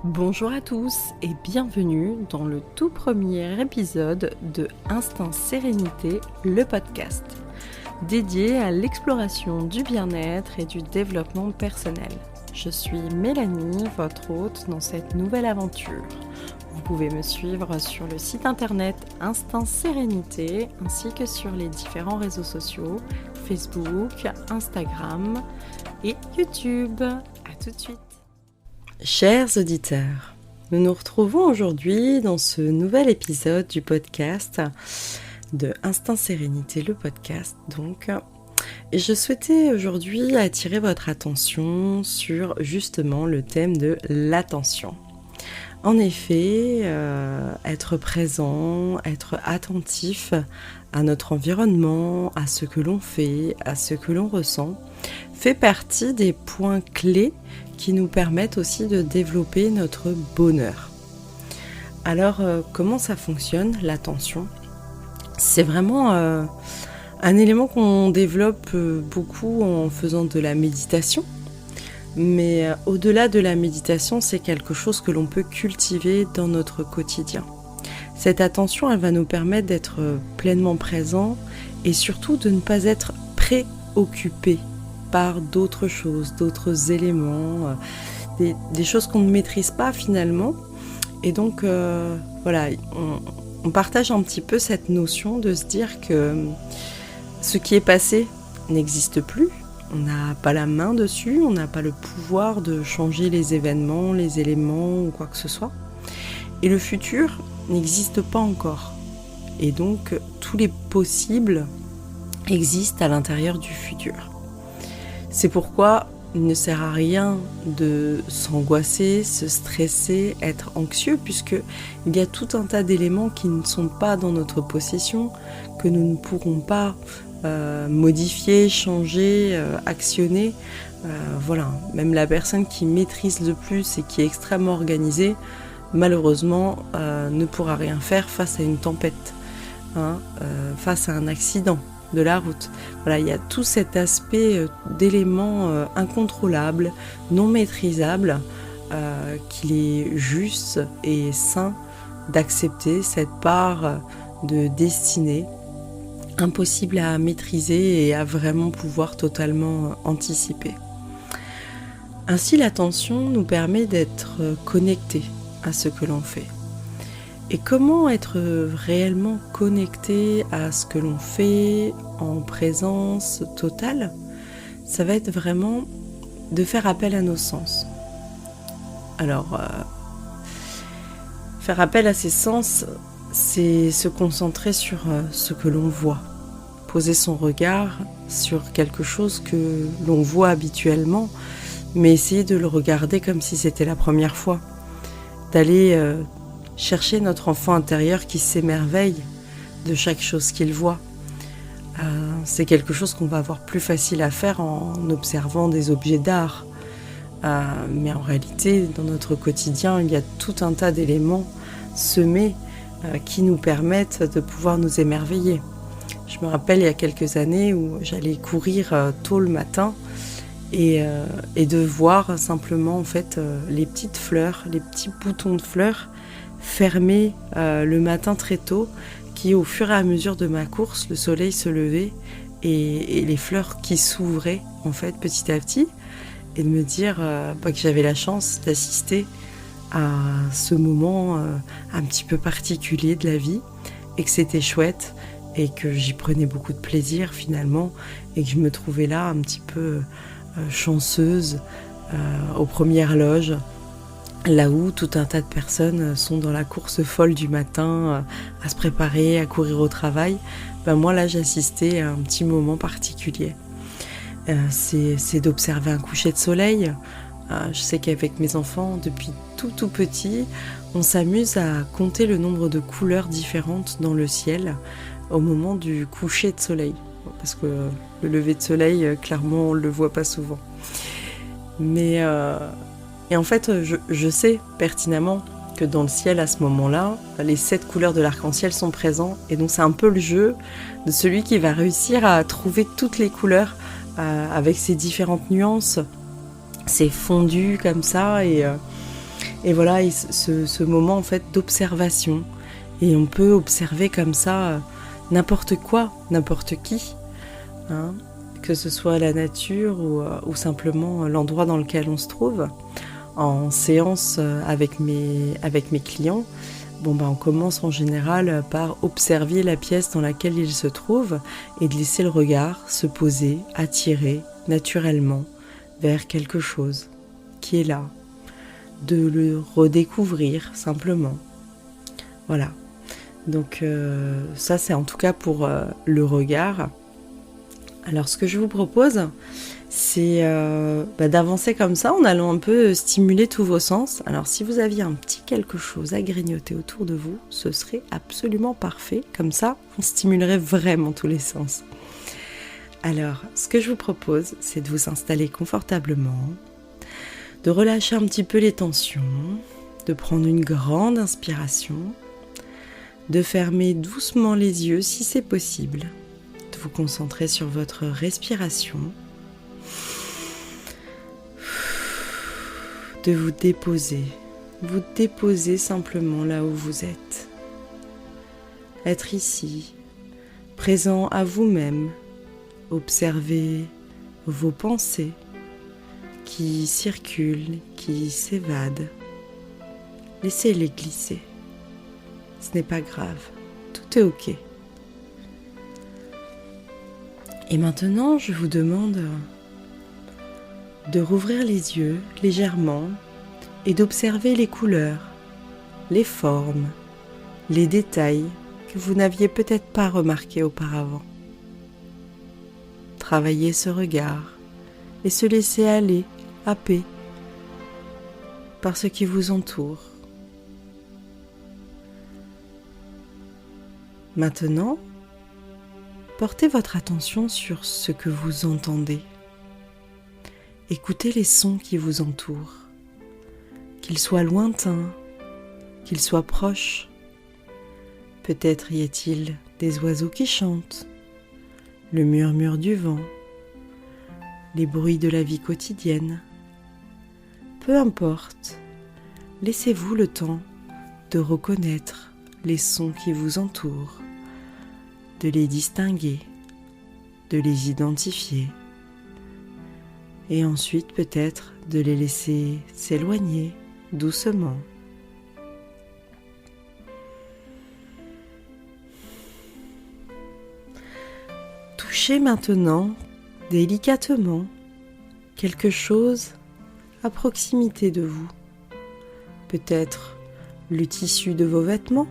Bonjour à tous et bienvenue dans le tout premier épisode de Instinct Sérénité, le podcast, dédié à l'exploration du bien-être et du développement personnel. Je suis Mélanie, votre hôte dans cette nouvelle aventure. Vous pouvez me suivre sur le site internet Instinct Sérénité ainsi que sur les différents réseaux sociaux, Facebook, Instagram et YouTube. À tout de suite. Chers auditeurs, nous nous retrouvons aujourd'hui dans ce nouvel épisode du podcast de Instinct Sérénité, le podcast donc. Et je souhaitais aujourd'hui attirer votre attention sur justement le thème de l'attention. En effet, être présent, être attentif à notre environnement, à ce que l'on fait, à ce que l'on ressent, fait partie des points clés qui nous permettent aussi de développer notre bonheur. Alors, comment ça fonctionne, l'attention ? C'est vraiment un élément qu'on développe beaucoup en faisant de la méditation. Mais au-delà de la méditation, c'est quelque chose que l'on peut cultiver dans notre quotidien. Cette attention, elle va nous permettre d'être pleinement présent et surtout de ne pas être préoccupé par d'autres choses, d'autres éléments, des choses qu'on ne maîtrise pas finalement. Et donc, voilà, on partage un petit peu cette notion de se dire que ce qui est passé n'existe plus. On n'a pas la main dessus, on n'a pas le pouvoir de changer les événements, les éléments ou quoi que ce soit. Et le futur n'existe pas encore. Et donc, tous les possibles existent à l'intérieur du futur. C'est pourquoi il ne sert à rien de s'angoisser, se stresser, être anxieux, puisqu'il y a tout un tas d'éléments qui ne sont pas dans notre possession, que nous ne pourrons pas modifier, changer, actionner. Voilà, même la personne qui maîtrise le plus et qui est extrêmement organisée, malheureusement, ne pourra rien faire face à une tempête, face à un accident de la route. Voilà, il y a tout cet aspect d'éléments incontrôlables, non maîtrisables, qu'il est juste et sain d'accepter cette part de destinée impossible à maîtriser et à vraiment pouvoir totalement anticiper. Ainsi, l'attention nous permet d'être connectés à ce que l'on fait. Et comment être réellement connecté à ce que l'on fait en présence totale ? Ça va être vraiment de faire appel à nos sens. Alors, faire appel à ces sens, c'est se concentrer sur ce que l'on voit, poser son regard sur quelque chose que l'on voit habituellement, mais essayer de le regarder comme si c'était la première fois, d'aller chercher notre enfant intérieur qui s'émerveille de chaque chose qu'il voit. C'est quelque chose qu'on va avoir plus facile à faire en observant des objets d'art, mais en réalité, dans notre quotidien, il y a tout un tas d'éléments semés qui nous permettent de pouvoir nous émerveiller. Je me rappelle il y a quelques années où j'allais courir tôt le matin et de voir simplement en fait les petites fleurs, les petits boutons de fleurs fermés le matin très tôt, qui au fur et à mesure de ma course, le soleil se levait et les fleurs qui s'ouvraient en fait petit à petit, et de me dire que j'avais la chance d'assister à ce moment un petit peu particulier de la vie et que c'était chouette et que j'y prenais beaucoup de plaisir finalement et que je me trouvais là un petit peu chanceuse aux premières loges, là où tout un tas de personnes sont dans la course folle du matin à se préparer, à courir au travail. Moi là j'assistais à un petit moment particulier. C'est d'observer un coucher de soleil. Je sais qu'avec mes enfants, depuis tout petit, on s'amuse à compter le nombre de couleurs différentes dans le ciel au moment du coucher de soleil. Parce que le lever de soleil, clairement, on ne le voit pas souvent. Et en fait, je sais pertinemment que dans le ciel, à ce moment-là, les 7 couleurs de l'arc-en-ciel sont présents. Et donc, c'est un peu le jeu de celui qui va réussir à trouver toutes les couleurs avec ses différentes nuances. C'est fondu comme ça et Et voilà, ce moment en fait d'observation. Et on peut observer comme ça n'importe quoi, n'importe qui, hein, que ce soit la nature ou simplement l'endroit dans lequel on se trouve. En séance avec mes clients, on commence en général par observer la pièce dans laquelle ils se trouvent et de laisser le regard se poser, attirer naturellement vers quelque chose qui est là, de le redécouvrir simplement. Voilà. Donc ça c'est en tout cas pour le regard. Alors ce que je vous propose, c'est d'avancer comme ça en allant un peu stimuler tous vos sens. Alors si vous aviez un petit quelque chose à grignoter autour de vous, ce serait absolument parfait. Comme ça, on stimulerait vraiment tous les sens. Alors ce que je vous propose, c'est de vous installer confortablement, de relâcher un petit peu les tensions, de prendre une grande inspiration, de fermer doucement les yeux si c'est possible, de vous concentrer sur votre respiration, de vous déposer simplement là où vous êtes. Être ici, présent à vous-même, observer vos pensées qui circulent, qui s'évadent. Laissez-les glisser. Ce n'est pas grave, tout est ok. Et maintenant, je vous demande de rouvrir les yeux légèrement et d'observer les couleurs, les formes, les détails que vous n'aviez peut-être pas remarqués auparavant. Travaillez ce regard et se laisser aller, happer par ce qui vous entoure. Maintenant, portez votre attention sur ce que vous entendez. Écoutez les sons qui vous entourent, qu'ils soient lointains, qu'ils soient proches. Peut-être y a-t-il des oiseaux qui chantent, le murmure du vent, les bruits de la vie quotidienne. Peu importe, laissez-vous le temps de reconnaître les sons qui vous entourent, de les distinguer, de les identifier, et ensuite peut-être de les laisser s'éloigner doucement. Touchez maintenant délicatement quelque chose à proximité de vous, peut-être le tissu de vos vêtements,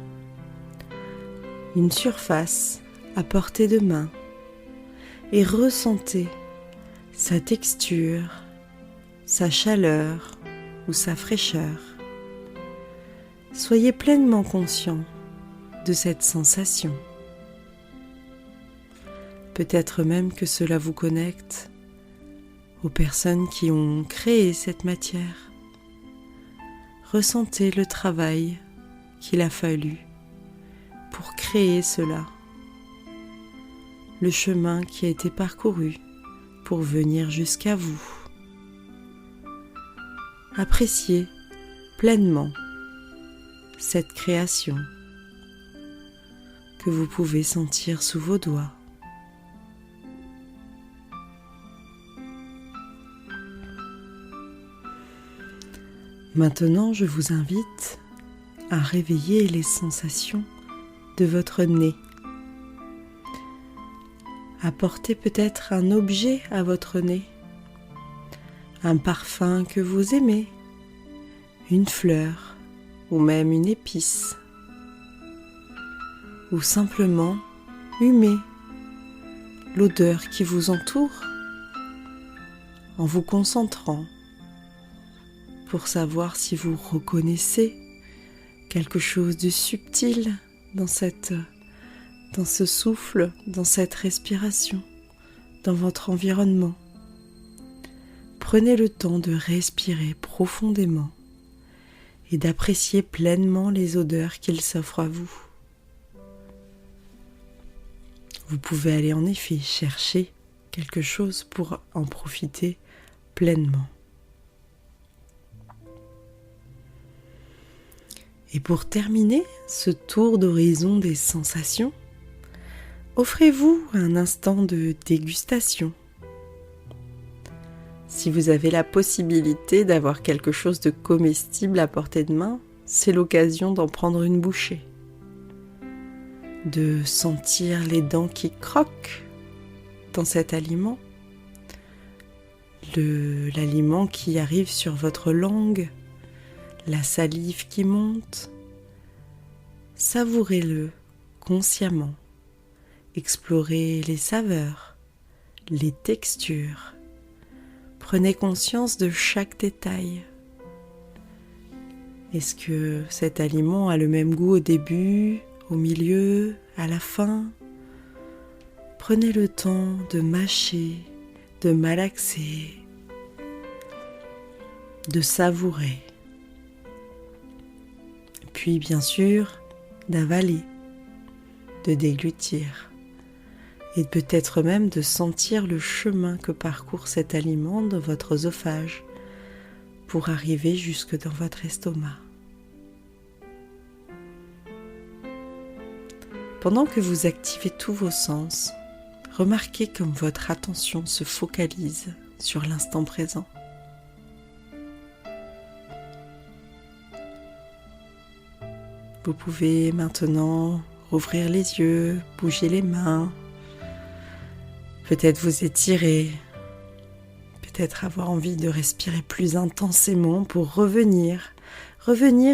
une surface à portée de main, et ressentez sa texture, sa chaleur ou sa fraîcheur. Soyez pleinement conscient de cette sensation. Peut-être même que cela vous connecte aux personnes qui ont créé cette matière. Ressentez le travail qu'il a fallu pour créer cela, le chemin qui a été parcouru pour venir jusqu'à vous. Appréciez pleinement cette création que vous pouvez sentir sous vos doigts. Maintenant, je vous invite à réveiller les sensations de votre nez. Apportez peut-être un objet à votre nez, un parfum que vous aimez, une fleur ou même une épice, ou simplement humez l'odeur qui vous entoure en vous concentrant pour savoir si vous reconnaissez quelque chose de subtil dans ce souffle, dans cette respiration, dans votre environnement. Prenez le temps de respirer profondément et d'apprécier pleinement les odeurs qu'il s'offre à vous. Vous pouvez aller en effet chercher quelque chose pour en profiter pleinement. Et pour terminer ce tour d'horizon des sensations, offrez-vous un instant de dégustation. Si vous avez la possibilité d'avoir quelque chose de comestible à portée de main, c'est l'occasion d'en prendre une bouchée, de sentir les dents qui croquent dans cet aliment, l'aliment qui arrive sur votre langue, la salive qui monte. Savourez-le consciemment, explorez les saveurs, les textures. Prenez conscience de chaque détail. Est-ce que cet aliment a le même goût au début, au milieu, à la fin? Prenez le temps de mâcher, de malaxer, de savourer. Puis bien sûr, d'avaler, de déglutir. Et peut-être même de sentir le chemin que parcourt cet aliment dans votre œsophage pour arriver jusque dans votre estomac. Pendant que vous activez tous vos sens, remarquez comme votre attention se focalise sur l'instant présent. Vous pouvez maintenant rouvrir les yeux, bouger les mains, peut-être vous étirer, peut-être avoir envie de respirer plus intensément pour revenir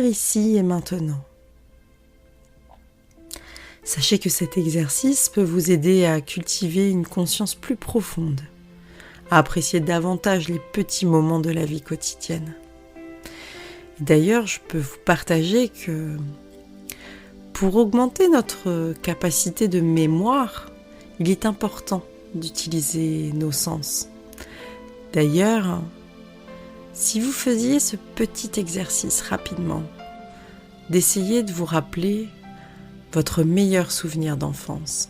ici et maintenant. Sachez que cet exercice peut vous aider à cultiver une conscience plus profonde, à apprécier davantage les petits moments de la vie quotidienne. D'ailleurs, je peux vous partager que pour augmenter notre capacité de mémoire, il est important d'utiliser nos sens. D'ailleurs, si vous faisiez ce petit exercice rapidement, d'essayer de vous rappeler votre meilleur souvenir d'enfance,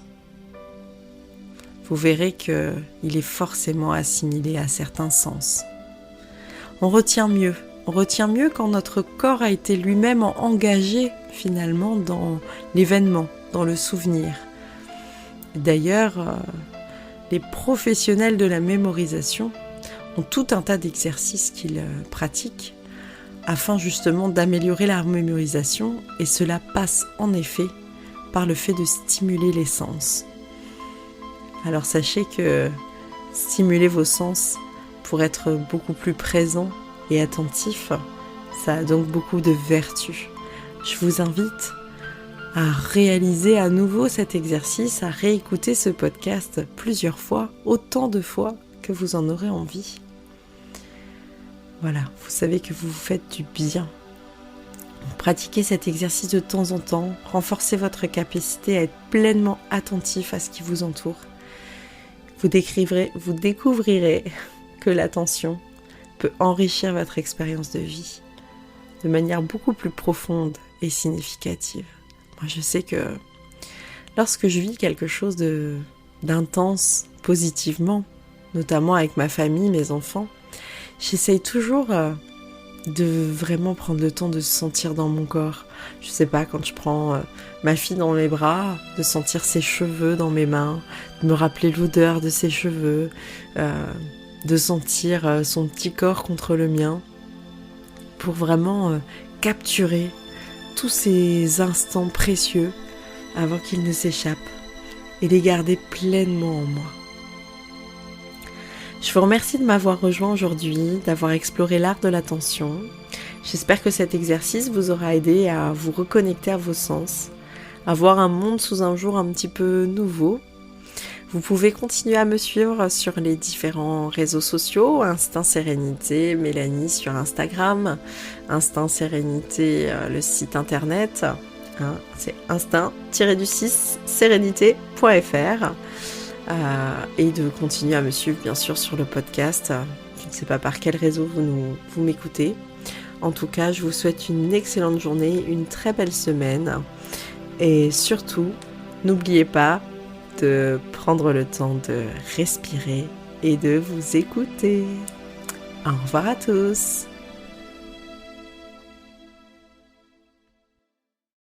vous verrez qu'il est forcément assimilé à certains sens. On retient mieux quand notre corps a été lui-même engagé finalement dans l'événement, dans le souvenir. D'ailleurs, les professionnels de la mémorisation ont tout un tas d'exercices qu'ils pratiquent afin justement d'améliorer la mémorisation, et cela passe en effet par le fait de stimuler les sens. Alors sachez que stimuler vos sens pour être beaucoup plus présent et attentif, ça a donc beaucoup de vertus. Je vous invite à réaliser à nouveau cet exercice, à réécouter ce podcast plusieurs fois, autant de fois que vous en aurez envie. Voilà, vous savez que vous vous faites du bien. Pratiquez cet exercice de temps en temps, renforcez votre capacité à être pleinement attentif à ce qui vous entoure. Vous découvrirez que l'attention peut enrichir votre expérience de vie de manière beaucoup plus profonde et significative. Moi, je sais que lorsque je vis quelque chose d'intense, positivement, notamment avec ma famille, mes enfants, j'essaye toujours de vraiment prendre le temps de se sentir dans mon corps. Je sais pas, quand je prends ma fille dans mes bras, de sentir ses cheveux dans mes mains, de me rappeler l'odeur de ses cheveux, de sentir son petit corps contre le mien, pour vraiment capturer tous ces instants précieux avant qu'ils ne s'échappent et les garder pleinement en moi. Je vous remercie de m'avoir rejoint aujourd'hui, d'avoir exploré l'art de l'attention. J'espère que cet exercice vous aura aidé à vous reconnecter à vos sens, à voir un monde sous un jour un petit peu nouveau. Vous pouvez continuer à me suivre sur les différents réseaux sociaux, Instinct Sérénité, Mélanie sur Instagram, Instinct Sérénité, le site internet, c'est instinct-sérénité.fr. Et de continuer à me suivre bien sûr sur le podcast. Je ne sais pas par quel réseau vous m'écoutez. En tout cas, je vous souhaite une excellente journée, une très belle semaine. Et surtout, n'oubliez pas de prendre le temps de respirer et de vous écouter. Au revoir à tous.